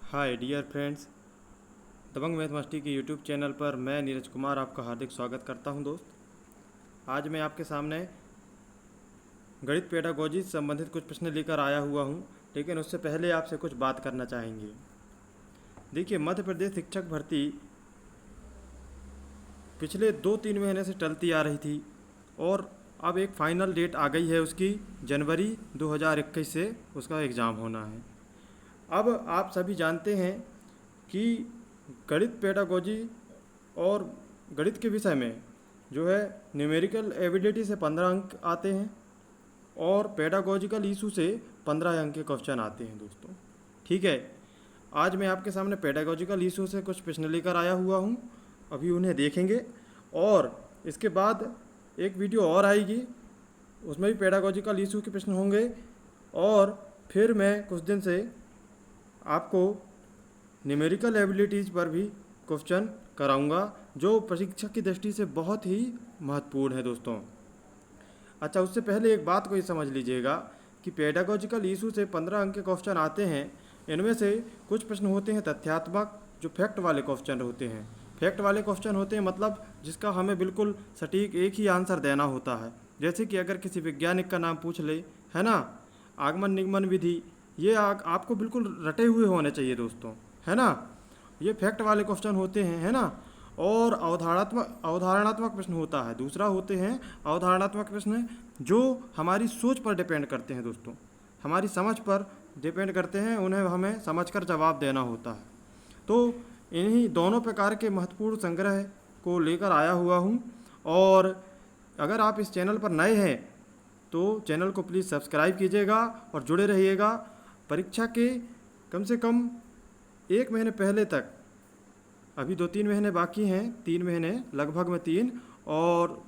Hi dear friends, दबंग math master के YouTube channel पर मैं नीरज कुमार आपका हार्दिक स्वागत करता हूं। दोस्त, आज मैं आपके सामने गणित पेडागोजी से संबंधित कुछ प्रश्न लेकर आया हुआ हूं, लेकिन उससे पहले आपसे कुछ बात करना चाहेंगे। देखिए, मध्य प्रदेश शिक्षक भर्ती पिछले 2-3 महीने से टलती आ रही थी और अब एक फ़ाइनल डेट आ गई है उसकी, जनवरी 2021 से उसका एग्ज़ाम होना है। अब आप सभी जानते हैं कि गणित पेडागोजी और गणित के विषय में जो है न्यूमेरिकल एबिलिटी से 15 अंक आते हैं और पेडागोजिकल इशू से 15 अंक के क्वेश्चन आते हैं। दोस्तों, ठीक है, आज मैं आपके सामने पेडागोजिकल इशू से कुछ प्रश्न लेकर आया हुआ हूँ। अभी उन्हें देखेंगे और इसके बाद एक वीडियो और आएगी, उसमें भी पेडागोजिकल इशू के प्रश्न होंगे और फिर मैं कुछ दिन से आपको न्यूमेरिकल एबिलिटीज़ पर भी क्वेश्चन कराऊंगा, जो परीक्षा की दृष्टि से बहुत ही महत्वपूर्ण है। दोस्तों, अच्छा, उससे पहले एक बात को ये समझ लीजिएगा कि पेडागोजिकल इशू से 15 अंक के क्वेश्चन आते हैं। इनमें से कुछ प्रश्न होते हैं तथ्यात्मक, जो फैक्ट वाले क्वेश्चन होते हैं। फैक्ट वाले क्वेश्चन होते हैं मतलब जिसका हमें बिल्कुल सटीक एक ही आंसर देना होता है। जैसे कि अगर किसी वैज्ञानिक का नाम पूछ ले, है ना, आगमन निगमन विधि, ये आपको बिल्कुल रटे हुए होने चाहिए दोस्तों, है ना। ये फैक्ट वाले क्वेश्चन होते हैं, है ना। और अवधारणात्मक प्रश्न होता है। दूसरा होते हैं अवधारणात्मक प्रश्न, जो हमारी सोच पर डिपेंड करते हैं दोस्तों, हमारी समझ पर डिपेंड करते हैं, उन्हें हमें समझकर जवाब देना होता है। तो इन्हीं दोनों प्रकार के महत्वपूर्ण संग्रह को लेकर आया हुआ हूँ। और अगर आप इस चैनल पर नए हैं तो चैनल को प्लीज़ सब्सक्राइब कीजिएगा और जुड़े रहिएगा। परीक्षा के कम से कम 1 महीने पहले तक, अभी 2-3 महीने बाकी हैं, 3 महीने लगभग में 3, और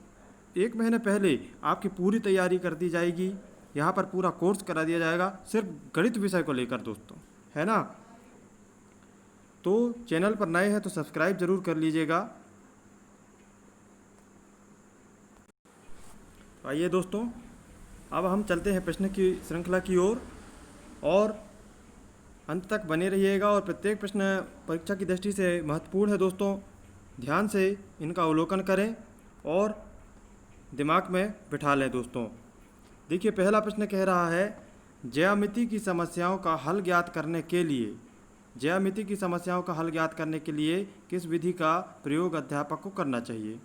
1 महीने पहले आपकी पूरी तैयारी कर दी जाएगी। यहाँ पर पूरा कोर्स करा दिया जाएगा सिर्फ गणित विषय को लेकर दोस्तों, है ना। तो चैनल पर नए हैं तो सब्सक्राइब जरूर कर लीजिएगा। आइए दोस्तों, अब हम चलते हैं प्रश्न की श्रृंखला की ओर और अंत तक बने रहिएगा। और प्रत्येक प्रश्न परीक्षा की दृष्टि से महत्वपूर्ण है दोस्तों, ध्यान से इनका अवलोकन करें और दिमाग में बिठा लें दोस्तों। देखिए, पहला प्रश्न कह रहा है, ज्यामिति की समस्याओं का हल ज्ञात करने के लिए, ज्यामिति की समस्याओं का हल ज्ञात करने के लिए किस विधि का प्रयोग अध्यापक को करना चाहिए,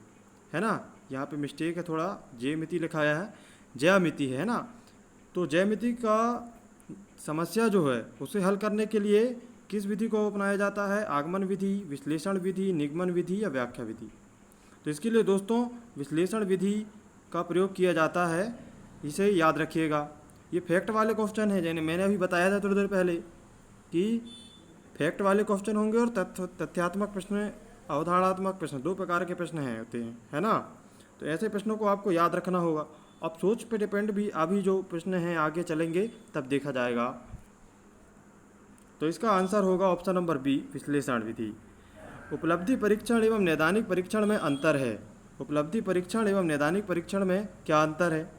है ना। यहाँ पे मिस्टेक है, थोड़ा ज्यामिति लिखाया है, ज्यामिति है ना। तो ज्यामिति का समस्या जो है उसे हल करने के लिए किस विधि को अपनाया जाता है, आगमन विधि, विश्लेषण विधि, निगमन विधि या व्याख्या विधि। तो इसके लिए दोस्तों विश्लेषण विधि का प्रयोग किया जाता है, इसे याद रखिएगा। ये फैक्ट वाले क्वेश्चन है, जैसे मैंने अभी बताया था थोड़ी देर पहले कि फैक्ट वाले क्वेश्चन होंगे और तथ्यात्मक प्रश्न, अवधारणात्मक प्रश्न, 2 प्रकार के प्रश्न हैं होते हैं, है ना। तो ऐसे प्रश्नों को आपको याद रखना होगा। अब सोच पे डिपेंड भी अभी जो प्रश्न हैं आगे चलेंगे तब देखा जाएगा। तो इसका आंसर होगा ऑप्शन नंबर बी, विश्लेषण विधि। उपलब्धि परीक्षण एवं नैदानिक परीक्षण में अंतर है। उपलब्धि परीक्षण एवं नैदानिक परीक्षण में क्या अंतर है?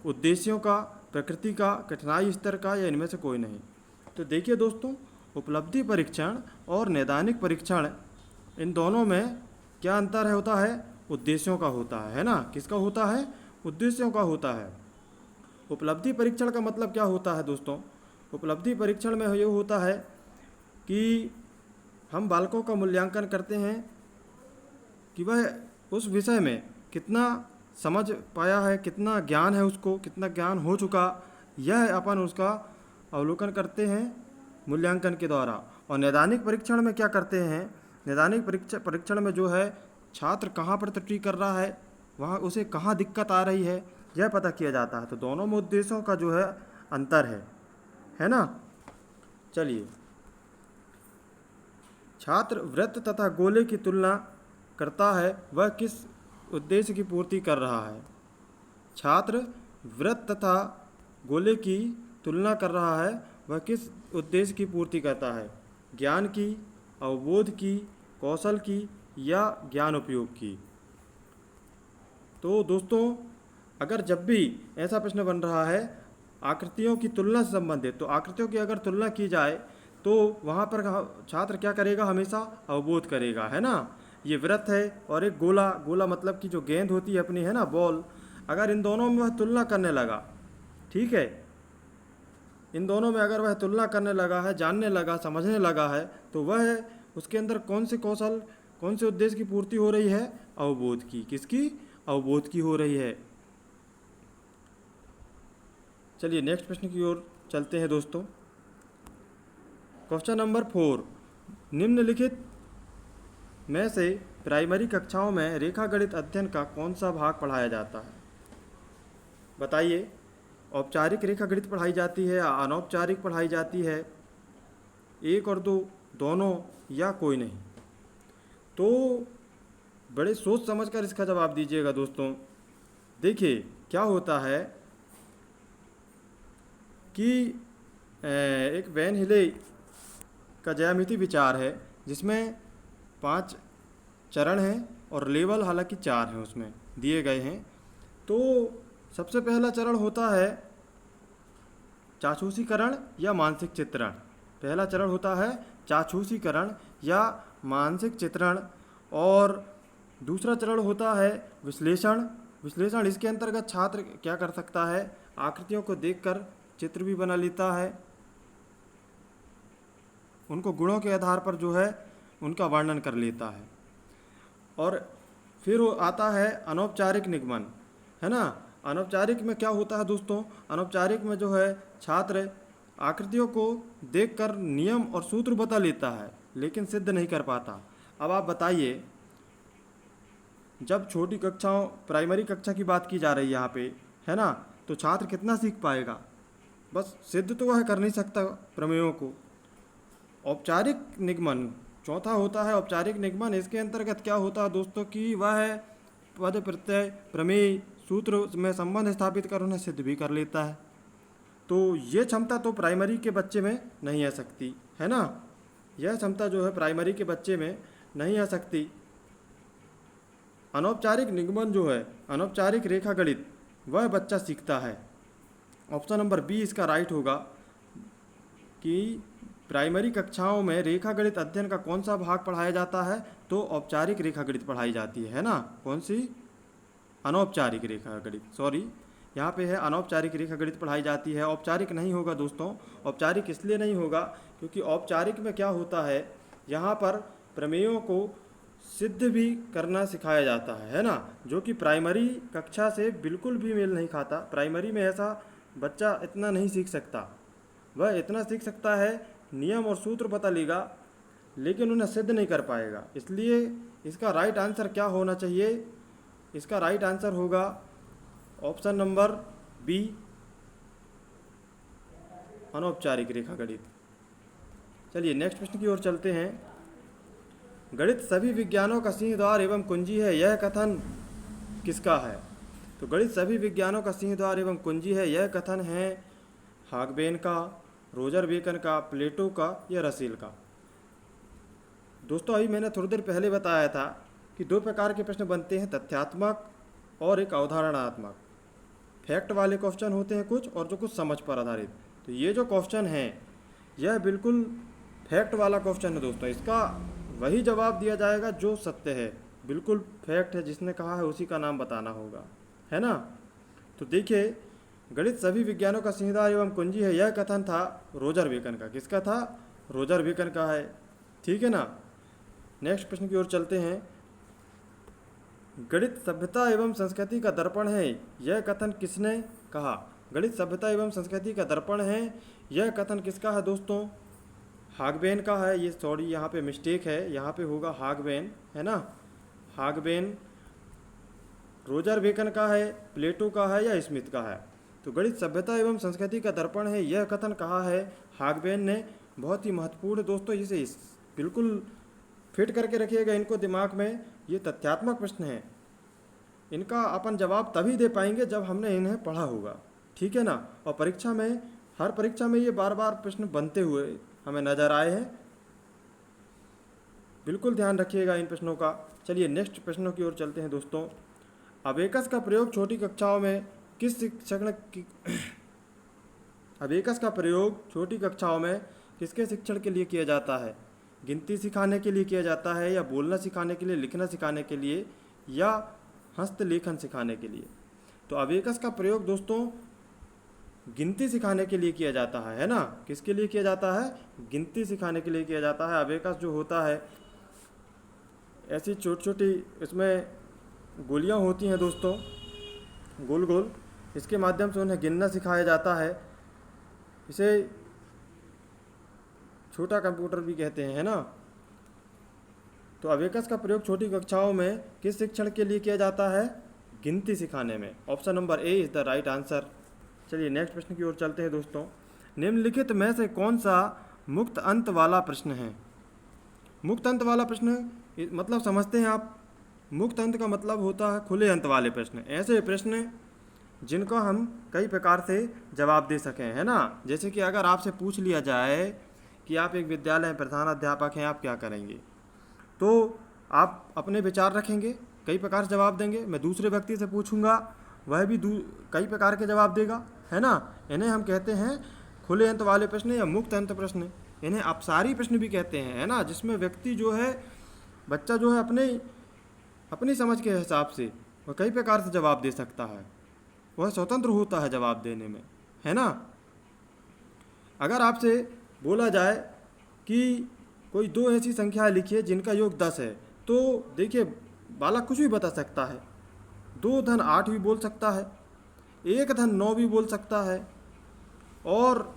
उद्देश्यों का, प्रकृति का, कठिनाई स्तर का, या इनमें से कोई नहीं। तो देखिए दोस्तों, उपलब्धि परीक्षण और नैदानिक परीक्षण, इन दोनों में क्या अंतर होता है? उद्देश्यों का होता है ना। किसका होता है? उद्देश्यों का होता है। उपलब्धि परीक्षण का मतलब क्या होता है दोस्तों? उपलब्धि परीक्षण में ये होता है कि हम बालकों का मूल्यांकन करते हैं कि वह उस विषय में कितना समझ पाया है, कितना ज्ञान है उसको, कितना ज्ञान हो चुका, यह अपन उसका अवलोकन करते हैं मूल्यांकन के द्वारा। और नैदानिक परीक्षण में क्या करते हैं? नैदानिक परीक्षण में जो है छात्र कहाँ पर त्रुटि कर रहा है, वहाँ उसे कहाँ दिक्कत आ रही है, यह पता किया जाता है। तो दोनों में उद्देश्यों का जो है अंतर है ना। चलिए, छात्र वृत्त तथा गोले की तुलना करता है, वह किस उद्देश्य की पूर्ति कर रहा है? छात्र वृत्त तथा गोले की तुलना कर रहा है, वह किस उद्देश्य की पूर्ति करता है? ज्ञान की, अवबोध की, कौशल की, या ज्ञान उपयोग की। तो दोस्तों, अगर जब भी ऐसा प्रश्न बन रहा है आकृतियों की तुलना से संबंधित, तो आकृतियों की अगर तुलना की जाए तो वहाँ पर छात्र क्या करेगा, हमेशा अवबोध करेगा, है ना। ये वृत्त है और एक गोला, गोला मतलब कि जो गेंद होती है अपनी, है ना, बॉल, अगर इन दोनों में वह तुलना करने लगा, ठीक है, इन दोनों में अगर वह तुलना करने लगा है, जानने लगा, समझने लगा है, तो वह उसके अंदर कौन से कौशल, कौन से उद्देश्य की पूर्ति हो रही है, अवबोध की। किसकी? अवबोध की हो रही है। चलिए नेक्स्ट प्रश्न की ओर चलते हैं दोस्तों। क्वेश्चन नंबर 4, निम्नलिखित में से प्राइमरी कक्षाओं में रेखागणित अध्ययन का कौन सा भाग पढ़ाया जाता है? बताइए, औपचारिक रेखागणित पढ़ाई जाती है या अनौपचारिक पढ़ाई जाती है, 1 और 2 दोनों, या कोई नहीं? तो बड़े सोच समझकर इसका जवाब दीजिएगा दोस्तों। देखिए क्या होता है कि एक वैन हिले का ज्यामिति विचार है, जिसमें 5 चरण हैं और लेवल हालांकि 4 हैं उसमें दिए गए हैं। तो सबसे पहला चरण होता है चाक्षुषीकरण या मानसिक चित्रण। पहला चरण होता है चाक्षुषीकरण या मानसिक चित्रण, और दूसरा चरण होता है विश्लेषण। विश्लेषण, इसके अंतर्गत छात्र क्या कर सकता है, आकृतियों को देखकर चित्र भी बना लेता है, उनको गुणों के आधार पर जो है उनका वर्णन कर लेता है। और फिर वो आता है अनौपचारिक निगमन, है ना। अनौपचारिक में क्या होता है दोस्तों, अनौपचारिक में जो है छात्र आकृतियों को देखकर नियम और सूत्र बता लेता है, लेकिन सिद्ध नहीं कर पाता। अब आप बताइए, जब छोटी कक्षाओं, प्राइमरी कक्षा की बात की जा रही है यहाँ पे, है ना, तो छात्र कितना सीख पाएगा? बस सिद्ध तो वह कर नहीं सकता प्रमेयों को। औपचारिक निगमन चौथा होता है औपचारिक निगमन। इसके अंतर्गत क्या होता है दोस्तों कि वह पद प्रत्यय प्रमेय सूत्र में संबंध स्थापित कर उन्हें सिद्ध भी कर लेता है। तो ये क्षमता तो प्राइमरी के बच्चे में नहीं आ सकती, है ना। यह क्षमता जो है प्राइमरी के बच्चे में नहीं आ सकती। अनौपचारिक निगमन जो है, अनौपचारिक रेखागणित, वह बच्चा सीखता है। ऑप्शन नंबर बी इसका राइट होगा कि प्राइमरी कक्षाओं में रेखागणित अध्ययन का कौन सा भाग पढ़ाया जाता है, तो औपचारिक रेखागणित पढ़ाई जाती है ना। कौन सी? अनौपचारिक रेखागणित, सॉरी, यहाँ पे है अनौपचारिक रेखागणित पढ़ाई जाती है, औपचारिक नहीं होगा दोस्तों। औपचारिक इसलिए नहीं होगा क्योंकि औपचारिक में क्या होता है, यहाँ पर प्रमेयों को सिद्ध भी करना सिखाया जाता है ना, जो कि प्राइमरी कक्षा से बिल्कुल भी मेल नहीं खाता। प्राइमरी में ऐसा बच्चा इतना नहीं सीख सकता। वह इतना सीख सकता है, नियम और सूत्र बता लेगा, लेकिन उन्हें सिद्ध नहीं कर पाएगा। इसलिए इसका राइट आंसर क्या होना चाहिए? इसका राइट आंसर होगा ऑप्शन नंबर बी, अनौपचारिक रेखागणित। चलिए नेक्स्ट प्रश्न की ओर चलते हैं। गणित सभी विज्ञानों का सिंहद्वार एवं कुंजी है, यह कथन किसका है? तो गणित सभी विज्ञानों का सिंहद्वार एवं कुंजी है, यह कथन है हागबेन का, रोजर बेकन का, प्लेटो का या रसेल का। दोस्तों अभी मैंने थोड़ी देर पहले बताया था कि 2 प्रकार के प्रश्न बनते हैं, तथ्यात्मक और एक अवधारणात्मक। फैक्ट वाले क्वेश्चन होते हैं कुछ, और जो कुछ समझ पर आधारित। तो ये जो क्वेश्चन है यह बिल्कुल फैक्ट वाला क्वेश्चन है दोस्तों। इसका वही जवाब दिया जाएगा जो सत्य है, बिल्कुल फैक्ट है, जिसने कहा है उसी का नाम बताना होगा, है ना। तो देखिए, गणित सभी विज्ञानों का सिंहद्वार एवं कुंजी है, यह कथन था रोजर बेकन का। किसका था? रोजर बेकन का है, ठीक है ना। नेक्स्ट प्रश्न की ओर चलते हैं। गणित सभ्यता एवं संस्कृति का दर्पण है, यह कथन किसने कहा? गणित सभ्यता एवं संस्कृति का दर्पण है, यह कथन किसका है दोस्तों? हागबेन का है। ये सॉरी यहाँ पे मिस्टेक है, यहाँ पे होगा हागबेन, है ना। हागबेन, रोजर बेकन का है, प्लेटो का है या स्मिथ का है? तो गणित सभ्यता एवं संस्कृति का दर्पण है, यह कथन कहा है हागबेन ने। बहुत ही महत्वपूर्ण दोस्तों, इसे बिल्कुल फिट करके रखिएगा इनको दिमाग में। ये तथ्यात्मक प्रश्न है, इनका अपन जवाब तभी दे पाएंगे जब हमने इन्हें पढ़ा होगा, ठीक है ना। और परीक्षा में, हर परीक्षा में ये बार बार प्रश्न बनते हुए हमें नज़र आए हैं, बिल्कुल ध्यान रखिएगा इन प्रश्नों का। चलिए नेक्स्ट प्रश्नों की ओर चलते हैं दोस्तों। अबेकस का प्रयोग छोटी कक्षाओं में किस शिक्षक ने अबेकस का प्रयोग छोटी कक्षाओं में किसके शिक्षण के लिए किया जाता है? गिनती सिखाने के लिए किया जाता है, या बोलना सिखाने के लिए, लिखना सिखाने के लिए, या हस्तलेखन सिखाने के लिए? तो अबेकस का प्रयोग दोस्तों गिनती सिखाने के लिए किया जाता है ना? किसके लिए किया जाता है? गिनती सिखाने के लिए किया जाता है। अबेकस जो होता है ऐसी छोटी छोटी इसमें गोलियां होती हैं दोस्तों, गोल गोल, इसके माध्यम से उन्हें गिनना सिखाया जाता है। इसे छोटा कंप्यूटर भी कहते हैं, है ना? तो अबेकस का प्रयोग छोटी कक्षाओं में किस शिक्षण के लिए किया जाता है? गिनती सिखाने में। Option number A is the right answer. चलिए नेक्स्ट प्रश्न की ओर चलते हैं दोस्तों। निम्नलिखित में से कौन सा मुक्त अंत वाला प्रश्न है? मुक्त अंत वाला प्रश्न मतलब समझते हैं आप? मुक्त अंत का मतलब होता है खुले अंत वाले प्रश्न, ऐसे प्रश्न जिनको हम कई प्रकार से जवाब दे सकें, है ना? जैसे कि अगर आपसे पूछ लिया जाए कि आप एक विद्यालय में प्रधानाध्यापक हैं, आप क्या करेंगे? तो आप अपने विचार रखेंगे, कई प्रकार से जवाब देंगे। मैं दूसरे व्यक्ति से पूछूंगा, वह भी कई प्रकार के जवाब देगा, है ना? इन्हें हम कहते हैं खुले अंत वाले प्रश्न या मुक्त अंत प्रश्न। इन्हें अपसारी प्रश्न भी कहते हैं, है ना? जिसमें व्यक्ति जो है, बच्चा जो है अपनी समझ के हिसाब से वह कई प्रकार से जवाब दे सकता है, वह स्वतंत्र होता है जवाब देने में, है ना? अगर आपसे बोला जाए कि कोई दो ऐसी संख्या लिखिए जिनका योग 10 है, तो देखिए बालक कुछ भी बता सकता है। 2 धन 8 भी बोल सकता है, 1 धन 9 भी बोल सकता है, और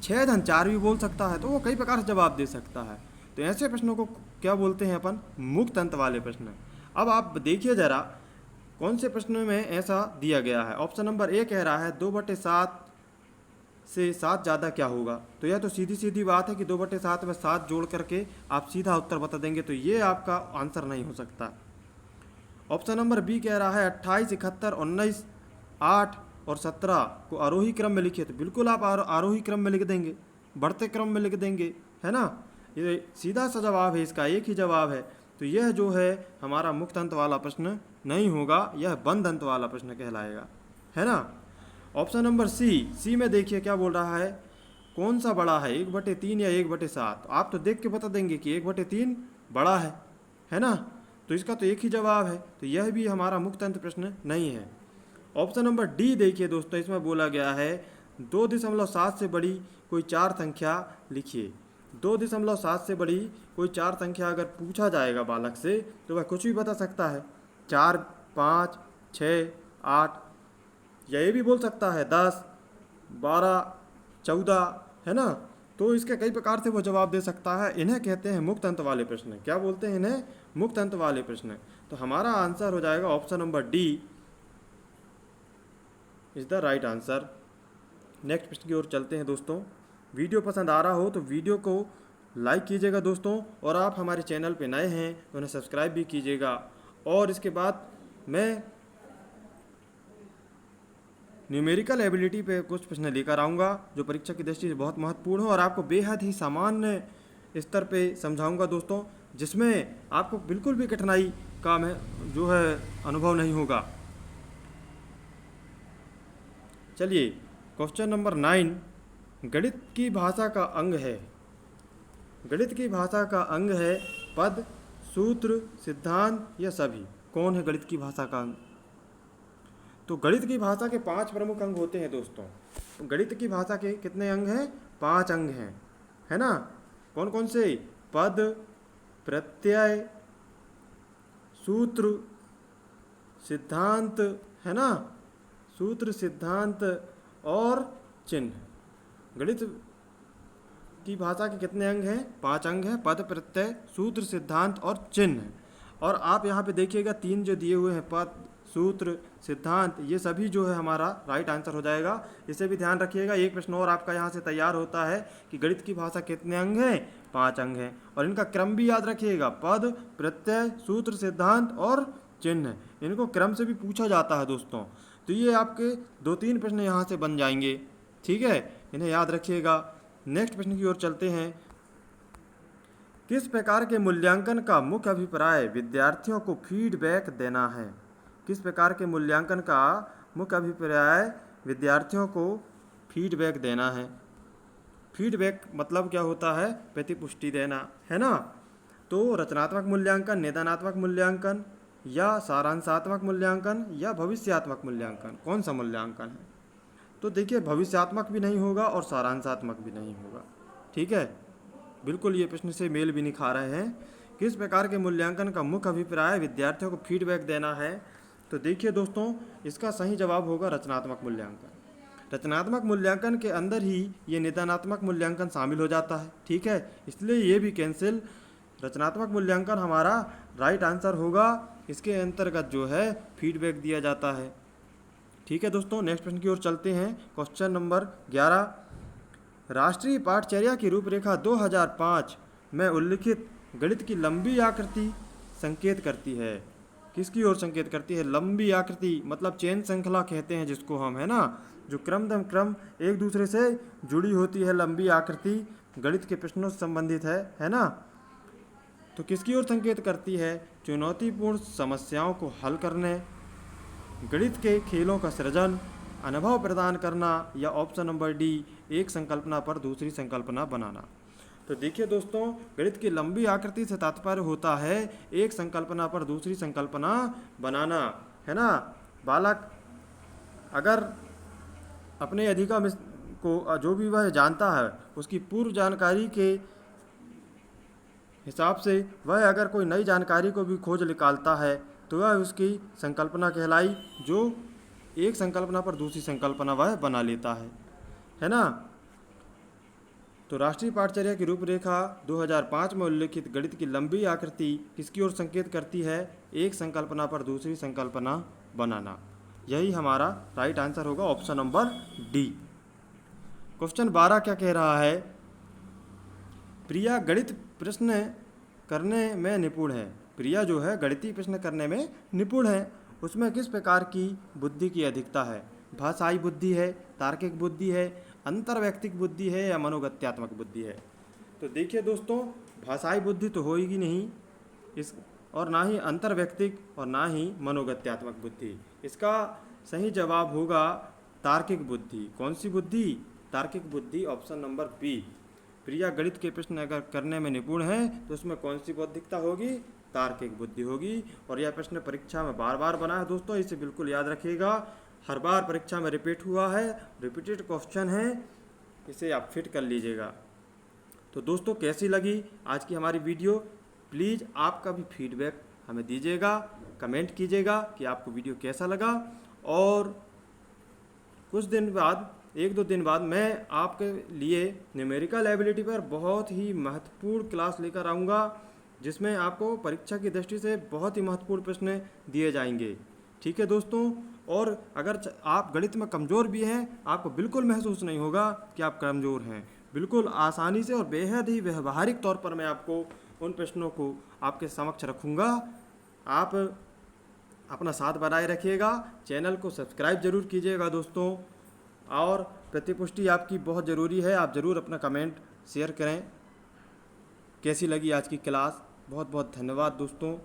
6 धन 4 भी बोल सकता है। तो वो कई प्रकार से जवाब दे सकता है। तो ऐसे प्रश्नों को क्या बोलते हैं अपन? मुक्त अंत वाले प्रश्न। अब आप देखिए ज़रा कौन से प्रश्न में ऐसा दिया गया है। ऑप्शन नंबर ए कह रहा है 2/7 से 7 ज़्यादा क्या होगा? तो यह तो सीधी सीधी बात है कि 2/7 में 7 जोड़ करके आप सीधा उत्तर बता देंगे, तो ये आपका आंसर नहीं हो सकता। ऑप्शन नंबर बी कह रहा है 28, 71, 19, 8 और 17 को आरोही क्रम में लिखिए। तो बिल्कुल आप आरोही क्रम में लिख देंगे, बढ़ते क्रम में लिख देंगे, है ना? ये सीधा सा जवाब है, इसका एक ही जवाब है। तो यह जो है हमारा मुक्त अंत वाला प्रश्न नहीं होगा, यह बंद अंत वाला प्रश्न कहलाएगा, है ना? ऑप्शन नंबर सी में देखिए क्या बोल रहा है, कौन सा बड़ा है, 1/3 या 1/7? आप तो देख के बता देंगे कि 1/3 बड़ा है ना? तो इसका तो एक ही जवाब है, तो यह भी हमारा मुक्त अंत प्रश्न नहीं है। ऑप्शन नंबर डी देखिए दोस्तों, इसमें बोला गया है 2.7 से बड़ी कोई 4 संख्या लिखिए। 2.7 से बड़ी कोई 4 संख्या अगर पूछा जाएगा बालक से, तो वह कुछ भी बता सकता है, 4, 5, 6, 8, या ये भी बोल सकता है 10, 12, 14, है ना? तो इसके कई प्रकार से वो जवाब दे सकता है। इन्हें कहते हैं मुक्त अंत वाले प्रश्न। क्या बोलते हैं इन्हें? मुक्त अंत वाले प्रश्न। तो हमारा आंसर हो जाएगा option number D is the right answer. Next प्रश्न की ओर चलते हैं दोस्तों। वीडियो पसंद आ रहा हो तो वीडियो को लाइक कीजिएगा दोस्तों, और आप हमारे चैनल पे नए हैं तो उन्हें सब्सक्राइब भी कीजिएगा। और इसके बाद मैं न्यूमेरिकल एबिलिटी पे कुछ प्रश्न लेकर आऊँगा जो परीक्षा की दृष्टि से बहुत महत्वपूर्ण हो, और आपको बेहद ही सामान्य स्तर पे समझाऊंगा दोस्तों, जिसमें आपको बिल्कुल भी कठिनाई का जो है अनुभव नहीं होगा। चलिए क्वेश्चन नंबर 9 गणित की भाषा का अंग है। गणित की भाषा का अंग है पद, सूत्र, सिद्धांत या सभी। कौन है गणित की भाषा का अंग? तो गणित की भाषा के 5 प्रमुख अंग होते हैं दोस्तों। तो गणित की भाषा के कितने अंग हैं? 5 अंग हैं, है ना? कौन कौन से? पद, प्रत्यय, सूत्र, सिद्धांत, है ना? सूत्र, सिद्धांत और चिन्ह। गणित की भाषा के कितने अंग हैं? 5 अंग हैं, पद, प्रत्यय, सूत्र, सिद्धांत और चिन्ह। और आप यहाँ पे देखिएगा 3 जो दिए हुए हैं, पद, सूत्र, सिद्धांत, ये सभी जो है हमारा राइट आंसर हो जाएगा। इसे भी ध्यान रखिएगा। एक प्रश्न और आपका यहाँ से तैयार होता है कि गणित की भाषा कितने अंग हैं? 5 अंग हैं, और इनका क्रम भी याद रखिएगा, पद, प्रत्यय, सूत्र, सिद्धांत और चिन्ह। इनको क्रम से भी पूछा जाता है दोस्तों। तो ये आपके 2-3 प्रश्न यहाँ से बन जाएंगे, ठीक है? इन्हें याद रखिएगा। नेक्स्ट प्रश्न की ओर चलते हैं। किस प्रकार के मूल्यांकन का मुख्य अभिप्राय विद्यार्थियों को फीडबैक देना है? किस प्रकार के मूल्यांकन का मुख्य अभिप्राय विद्यार्थियों को फीडबैक देना है? फीडबैक मतलब क्या होता है? प्रतिपुष्टि देना, है ना। तो रचनात्मक मूल्यांकन, निदानात्मक मूल्यांकन या सारांशात्मक मूल्यांकन या भविष्यात्मक मूल्यांकन, कौन सा मूल्यांकन है? तो देखिए, भविष्यात्मक भी नहीं होगा और सारांशात्मक भी नहीं होगा, ठीक है। बिल्कुल ये प्रश्न से मेल भी नहीं खा रहे हैं। किस प्रकार के मूल्यांकन का मुख्य अभिप्राय विद्यार्थियों को फीडबैक देना है? तो देखिए दोस्तों, इसका सही जवाब होगा रचनात्मक मूल्यांकन। रचनात्मक मूल्यांकन के अंदर ही ये निदानात्मक मूल्यांकन शामिल हो जाता है, ठीक है। इसलिए ये भी कैंसिल, रचनात्मक मूल्यांकन हमारा राइट आंसर होगा। इसके अंतर्गत जो है फीडबैक दिया जाता है, ठीक है दोस्तों। नेक्स्ट प्रश्न की ओर चलते हैं। क्वेश्चन नंबर 11, राष्ट्रीय पाठचर्या की रूपरेखा 2005 में उल्लिखित गणित की लंबी आकृति संकेत करती है। किसकी ओर संकेत करती है? लंबी आकृति, मतलब चेन श्रृंखला कहते हैं जिसको हम, है ना। जो क्रम एक दूसरे से जुड़ी होती है लंबी आकृति, गणित के प्रश्नों से संबंधित है ना। तो किसकी ओर संकेत करती है? चुनौतीपूर्ण समस्याओं को हल करने, गणित के खेलों का सृजन, अनुभव प्रदान करना, या ऑप्शन नंबर डी, एक संकल्पना पर दूसरी संकल्पना बनाना। तो देखिए दोस्तों, गणित की लंबी आकृति से तात्पर्य होता है एक संकल्पना पर दूसरी संकल्पना बनाना, है ना। बालक अगर अपने अधिगम को जो भी वह जानता है उसकी पूर्व जानकारी के हिसाब से वह अगर कोई नई जानकारी को भी खोज निकालता है तो वह उसकी संकल्पना कहलाई, जो एक संकल्पना पर दूसरी संकल्पना वह बना लेता है ना। तो राष्ट्रीय पाठचर्या की रूपरेखा 2005 में उल्लिखित गणित की लंबी आकृति किसकी ओर संकेत करती है? एक संकल्पना पर दूसरी संकल्पना बनाना। यही हमारा राइट आंसर होगा, ऑप्शन नंबर डी। क्वेश्चन 12 क्या कह रहा है? प्रिया गणित प्रश्न करने में निपुण है। प्रिया जो है गणितीय प्रश्न करने में निपुण है। उसमें किस प्रकार की बुद्धि की अधिकता है? भाषाई बुद्धि है, तार्किक बुद्धि है, अंतर्वैयक्तिक बुद्धि है, या मनोगत्यात्मक बुद्धि है? तो देखिए दोस्तों, भाषाई बुद्धि तो होगी नहीं इस, और ना ही अंतर्वैयक्तिक और ना ही मनोगत्यात्मक बुद्धि। इसका सही जवाब होगा तार्किक बुद्धि। कौन सी बुद्धि? तार्किक बुद्धि, ऑप्शन नंबर बी। प्रिया गणित के प्रश्न अगर करने में निपुण है तो उसमें कौन सी बौद्धिकता होगी? तार्किक बुद्धि होगी। और यह प्रश्न परीक्षा में बार बार बना है दोस्तों, इसे बिल्कुल याद रखिएगा। हर बार परीक्षा में रिपीट हुआ है, रिपीटेड क्वेश्चन है, इसे आप फिट कर लीजिएगा। तो दोस्तों, कैसी लगी आज की हमारी वीडियो? प्लीज़ आपका भी फीडबैक हमें दीजिएगा, कमेंट कीजिएगा कि आपको वीडियो कैसा लगा। और कुछ दिन बाद, 1-2 दिन बाद मैं आपके लिए न्यूमेरिकल एबिलिटी पर बहुत ही महत्वपूर्ण क्लास लेकर आऊँगा, जिसमें आपको परीक्षा की दृष्टि से बहुत ही महत्वपूर्ण प्रश्न दिए जाएंगे, ठीक है दोस्तों। और अगर आप गणित में कमज़ोर भी हैं, आपको बिल्कुल महसूस नहीं होगा कि आप कमज़ोर हैं। बिल्कुल आसानी से और बेहद ही व्यवहारिक तौर पर मैं आपको उन प्रश्नों को आपके समक्ष रखूँगा। आप अपना साथ बनाए रखिएगा, चैनल को सब्सक्राइब जरूर कीजिएगा दोस्तों। और प्रतिपुष्टि आपकी बहुत ज़रूरी है, आप ज़रूर अपना कमेंट शेयर करें। कैसी लगी आज की क्लास? बहुत बहुत धन्यवाद दोस्तों।